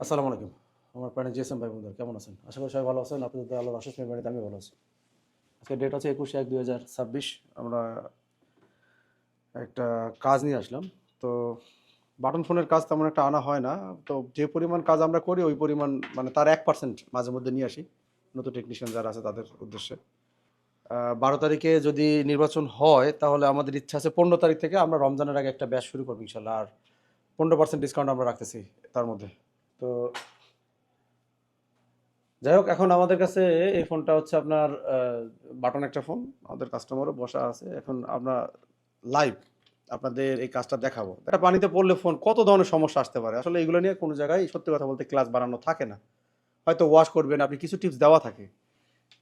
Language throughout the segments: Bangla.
আসসালামু আলাইকুম। আমার প্রাণের জিএসএম ভাই বোনদের কেমন আছেন? আশা করি সবাই ভালো আছেন। আপনাদের আল্লাহর অশেষ মেহরবানিতে আমি ভালো আছি। আজকে ডেট হচ্ছে 21/1/2026। আমরা একটা কাজ নিয়ে আসলাম। তো বাটন ফোনের কাজ তেমন একটা আনা হয় না। তো যে পরিমাণ কাজ আমরা করি ওই পরিমাণ মানে তার 1% মাঝে মধ্যে নিয়ে আসি নতুন টেকনিশিয়ান যারা আছে তাদের উদ্দেশ্যে। ১২ তারিখে যদি নির্বাচন হয় তাহলে আমাদের ইচ্ছা আছে ১৫ তারিখ থেকে আমরা রমজানের আগে একটা ব্যাচ শুরু করব ইনশাআল্লাহ। আর ১৫% ডিসকাউন্ট আমরা রাখতেছি তার মধ্যে। তো যাই হোক, এখন আমাদের কাছে এই ফোনটা হচ্ছে আপনার বাটন একটা ফোন। আমাদের কাস্টমারও বসা আছে। এখন আমরা লাইভ আপনাদের এই কাজটা দেখাবো। এটা পানিতে পড়লে ফোন কত ধরনের সমস্যা আসতে পারে। আসলে এগুলো নিয়ে কোনো জায়গায় সত্যি কথা বলতে ক্লাস বানানো থাকে না। হয়তো ওয়াশ করবেন, আপনি কিছু টিপস দেওয়া থাকে।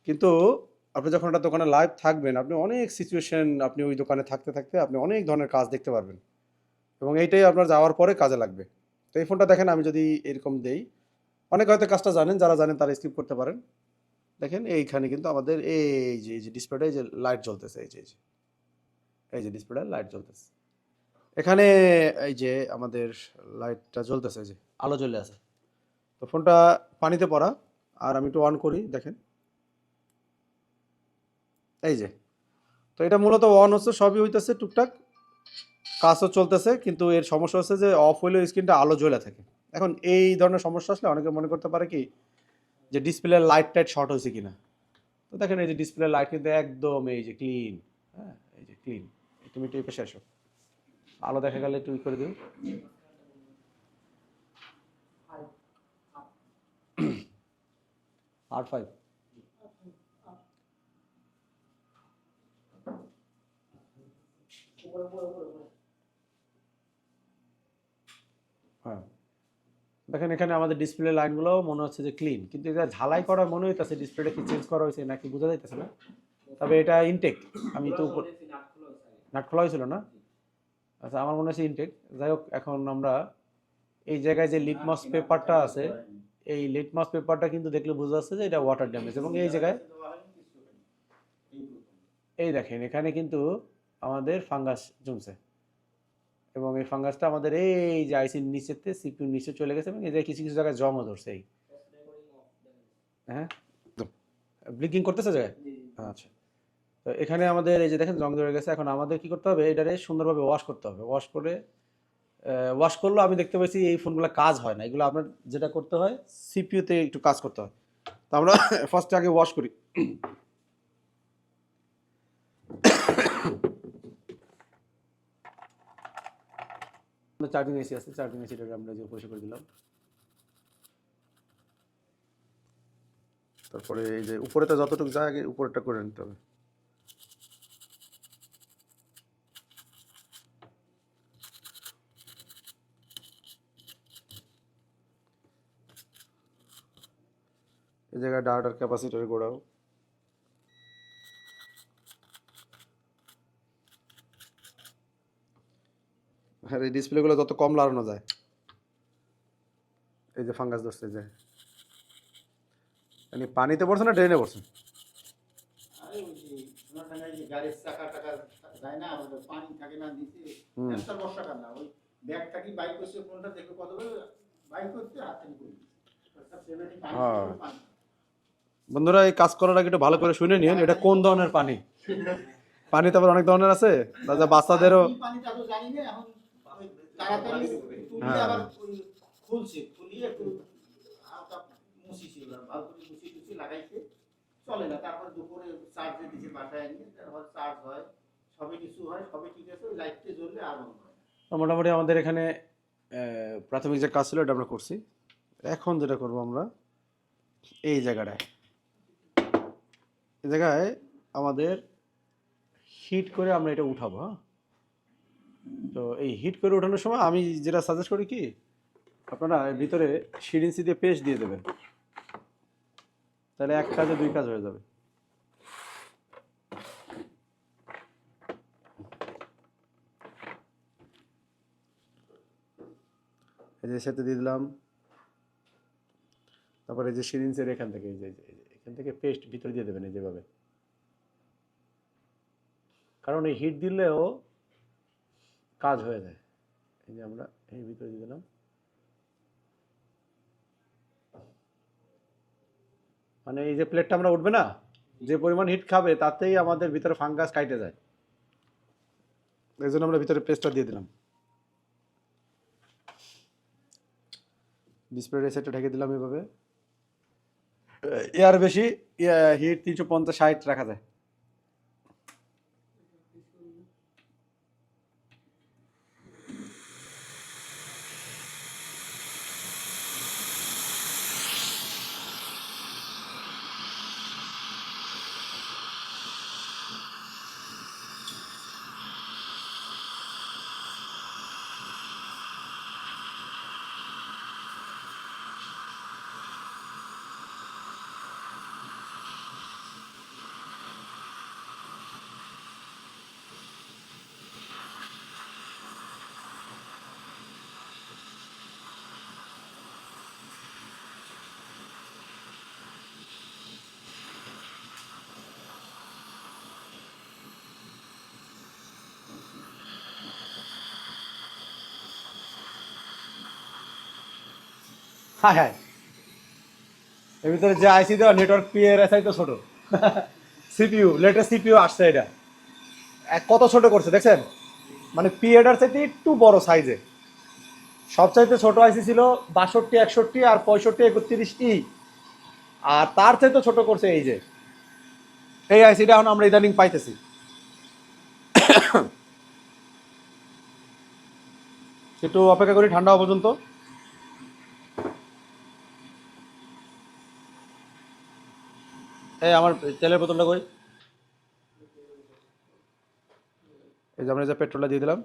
কিন্তু আপনি যখন একটা দোকানে লাইভ থাকবেন, আপনি অনেক সিচুয়েশন আপনি ওই দোকানে থাকতে, থাকতে আপনি অনেক ধরনের কাজ দেখতে পারবেন। এবং এইটাই আপনার যাওয়ার পরে কাজে লাগবে। তো এই ফোনটা দেখেন আমি যদি এরকম দেই, অনেকে হয়তো কাজটা জানেন, যারা জানেন তারা স্কিপ করতে পারেন। দেখেন এইখানে কিন্তু আমাদের এই যে ডিসপ্লেটা এই যে লাইট জ্বলতেছে এই যে ডিসপ্লেটা লাইট জ্বলতেছে এখানে, এই যে আমাদের লাইটটা জ্বলতেছে, এই যে আলো জ্বলে আছে। তো ফোনটা পানিতে পড়া, আর আমি একটু অন করি দেখেন, এই যে। তো এটা মূলত অন হচ্ছে, সবই হইতেছে টুকটাক, কাজও চলতেছে, কিন্তু এর সমস্যা হচ্ছে যে অফ হইলেও স্ক্রিনটা আলো জ্বলে থাকে। এখন এই ধরনের সমস্যা আসলে অনেকে মনে করতে পারে কি যে ডিসপ্লে লাইট টাইট শর্ট হয়েছে কিনা। তো দেখেন এই যে ডিসপ্লে লাইট কিন্তু একদম এই যে ক্লিন। হ্যাঁ, এই যে ক্লিন। তুমি একটু এই পাশে আসো, আলো দেখা গেলে একটু করে দিও। R5। হ্যাঁ, দেখেন এখানে আমাদের ডিসপ্লে লাইনগুলো মনে হচ্ছে যে ক্লিন, কিন্তু এটা ঝালাই করা মনে হইতেছে, ডিসপ্লেটা কি চেঞ্জ করা হয়েছে নাকি বোঝা যাইতেছে না। তবে এটা ইনটেক। আমি তো নাট খোলা হয়েছিল না? আচ্ছা, আমার মনে হচ্ছে ইনটেক। যাই হোক, এখন আমরা এই জায়গায় যে লিটমাস পেপারটা আছে, এই লিটমাস পেপারটা কিন্তু দেখলে বোঝা যাচ্ছে যে এটা ওয়াটার ড্যামেজ। এবং এই জায়গায় এই দেখেন এখানে কিন্তু আমাদের ফাঙ্গাস জমছে, এবং এই ফাঙ্গাসটা আমাদের এই যে আইসির নিচেতে সিপিউর নিচে চলে গেছে, এবং এই যে কিছু কিছু জায়গায় জমও ধরছে। এই হ্যাঁ, ব্লিঙ্কিং করতেছে জায়গায়। আচ্ছা, তো এখানে আমাদের এই যে দেখেন জং ধরে গেছে। এখন আমাদের কি করতে হবে, এটারে সুন্দরভাবে ওয়াশ করতে হবে। ওয়াশ করে ওয়াশ করলেও আমি দেখতে পাচ্ছি এই ফোনগুলো কাজ হয় না। এগুলো আপনার যেটা করতে হয়, সিপিইউতে একটু কাজ করতে হয়। তো আমরা ফার্স্টে আগে ওয়াশ করি। চার্জিং এসি আছে, চার্জিং এসিটাকে আমরা যে পরিষ্কার করে দিলাম। তারপরে এই যে উপরেটা যতটুকু যায় আগে উপরেটা করে নিতে হবে। এই জায়গায় ডাটার ক্যাপাসিটার গোড়াও। হ্যাঁ, এই ডিসপ্লেগুলো যত কম লাগানো যায়। এই যে ফাঙ্গাস ধরছে, যে মানে পানিতে পড়ছে না ড্রেনে পড়ছে? হুম। হ্যাঁ, বন্ধুরা এই কাজ করার আগে একটু ভালো করে শুনে নিন এটা কোন ধরনের পানি। পানি তো আবার অনেক ধরনের আছে, তাছাড়া বাচ্চাদেরও। হ্যাঁ, তো মোটামুটি আমাদের এখানে প্রাথমিক যে কাজ ছিল এটা আমরা করছি। এখন যেটা করব আমরা, এই জায়গাটায় এই জায়গায় আমাদের হিট করে আমরা এটা উঠাবো। হ্যাঁ, তো এই হিট করে ওঠানোর সময় আমি যেটা সাজেস্ট করি কি, আপনারা এর ভিতরে সিরিঞ্চি দিয়ে পেস্ট দিয়ে দেবেন, তাহলে এক কাজে দুই কাজ হয়ে যাবে। এই যে সাথে দিয়ে দিলাম। তারপরে এই যে সিরিঞ্চের এখান থেকে এখান থেকে পেস্ট ভিতরে দিয়ে দেবেন এই যেভাবে, কারণ এই হিট দিলেও কাজ হয়ে যায়। এই যে আমরা এই ভিতরে দিয়ে দিলাম। মানে এই যে প্লেটটা আমরা উঠবে না, যে পরিমাণ হিট খাবে তাতেই আমাদের ভিতরে ফাঙ্গাস কাটে যায়। এই জন্য আমরা ভিতরে পেস্টটা দিয়ে দিলাম। ডিসপ্লে সেটটা ঢেকে দিলাম এভাবে। এর বেশি হিট 350-60 রাখা যায়। হ্যাঁ হ্যাঁ, এর ভিতরে যে আইসি দেওয়া নেটওয়ার্ক PRSI তো ছোট। সিপিইউ লেটেস্ট সিপিইউ আসছে, এটা কত ছোট করছে দেখছেন, মানে পিএডার চাইতে একটু বড় সাইজে। সবচাইতে ছোট আইসি ছিল 6261 আর 6531E, আর তার চাইতে ছোট করছে এই যে এই আইসিটা এখন আমরা ইদানিং পাইতেছি। একটু অপেক্ষা করি ঠান্ডা হওয়া পর্যন্ত। এই আমার তেলের বোতলটা কই, এই যে আমরা যে পেট্রোলটা দিয়ে দিলাম।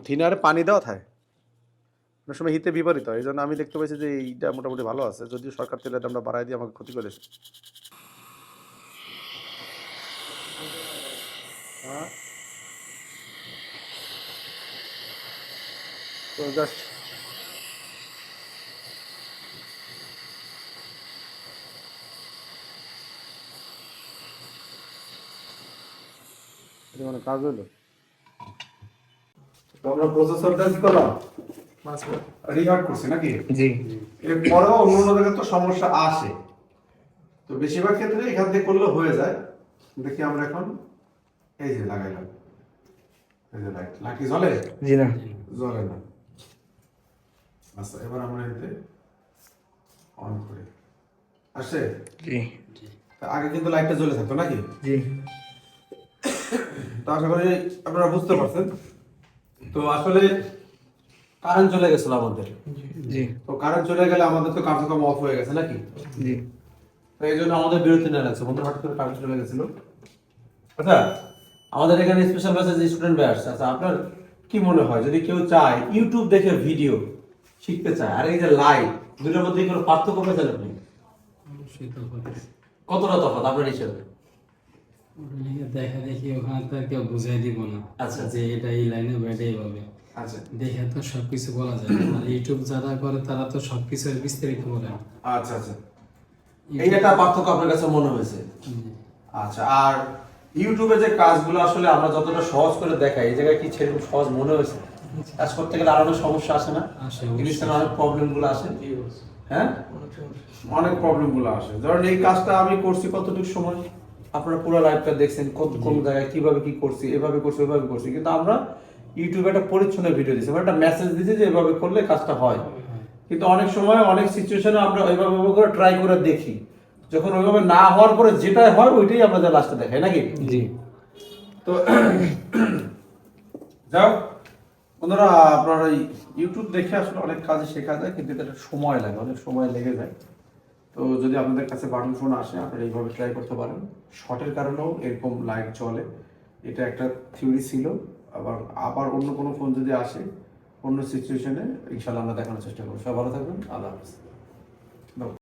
থিনারে পানি দেওয়া থাকে, অনেক সময় হিতে বিপরীত হয়। এই জন্য আমি দেখতে পাচ্ছি যে এইটা মোটামুটি ভালো আছে, যদিও সরকার তেলের দামটা বাড়াই দিয়ে আমাকে ক্ষতি করেছে। হ্যাঁ, তো জাস্ট মানে কাজ হলো। আমরা প্রসেসরটা কি করলাম, রিহার্ড করছি নাকি? জি। এরপরেও অন্য অন্য জায়গায় তো সমস্যা আসে, তো বেশিরভাগ ক্ষেত্রে এখান থেকে করলে হয়ে যায়। দেখি আমরা এখন এই যে লাগাইলাম, এই যে লাইট লাইট জ্বলে? জি না, জ্বলে না। আচ্ছা, এবার আমরা এতে অন করি, আসছে? জি আগে কিন্তু লাইটটা জ্বলে থাকতো নাকি? জি। তো আশা করি আপনারা বুঝতে পারছেন। তো আসলে কারেন্ট চলে গেছিল আমাদের, জি তো কারেন্ট চলে গেলে আমাদের তো কার্যক্রম অফ হয়ে গেছে নাকি? জি। তো এই জন্য আমাদের বিরতি নেওয়া লাগছে, বন্ধু হঠাৎ করে কারেন্ট চলে গেছিল। আচ্ছা, আমাদের এখানে স্পেশাল মেসেজ স্টুডেন্ট ভাই আসছে। আচ্ছা, আপনার কি মনে হয় যদি কেউ চায় ইউটিউব দেখে ভিডিও শিখতে চায় আর এই যে লাইভ, দুটোর মধ্যে কোনো পার্থক্য পেয়েছেন আপনি? অবশ্যই তফাৎ আছে। কতটা তফাৎ আপনার হিসেবে? দেখা দেখি ওখানে তো আর কেউ বুঝাই দিব না, আচ্ছা। যে এটা এই লাইনে বা এটা এইভাবে। আচ্ছা দেখে তো সবকিছু বলা যায় না। আর ইউটিউব যারা করে তারা তো সবকিছু বিস্তারিত বলে। আচ্ছা আচ্ছা, এই একটা পার্থক্য আপনার কাছে মনে হয়েছে? আচ্ছা, আর ইউটিউবে যে কাজগুলো আসলে আমরা যতটা সহজ করে দেখাই, এই জায়গায় কি সেরকম সহজ মনে হয়েছে? কাজ করতে গেলে আর অনেক সমস্যা আসে না? আসে, ইংলিশে অনেক প্রবলেমগুলো আসে। হ্যাঁ, অনেক প্রবলেমগুলো আসে। ধরেন এই কাজটা আমি করছি কতটুকু সময়, আপনারা পুরো লাইভটা দেখছেন, কোন জায়গায় কিভাবে কি করছি, এভাবে করছি ওইভাবে করছি, কিন্তু আমরা ইউটিউবে একটা পরিচ্ছন্ন ভিডিও দিচ্ছি, মানে একটা মেসেজ দিচ্ছি যে এভাবে করলে কাজটা হয়। কিন্তু অনেক সময় অনেক সিচুয়েশনে আমরা ওইভাবে করে ট্রাই করে দেখি, যখন ওইভাবে না হওয়ার পরে যেটা হয় ওইটাই আমরা লাস্টে দেখাই নাকি? জি। তো যাও বন্ধুরা, আপনার ওই ইউটিউব দেখে আসলে অনেক কাজে শেখা যায়, কিন্তু এটা সময় লাগে, অনেক সময় লেগে যায়। তো যদি আপনাদের কাছে বাটন ফোন আসে, আপনারা এইভাবে ট্রাই করতে পারেন। শর্টের কারণেও এরকম লাইট চলে, এটা একটা থিওরি ছিল। আবার অন্য কোনো ফোন যদি আসে অন্য সিচুয়েশনে, ইনশাল্লাহ আমরা দেখানোর চেষ্টা করবো। সবাই ভালো থাকবেন, আল্লাহ হাফেজ।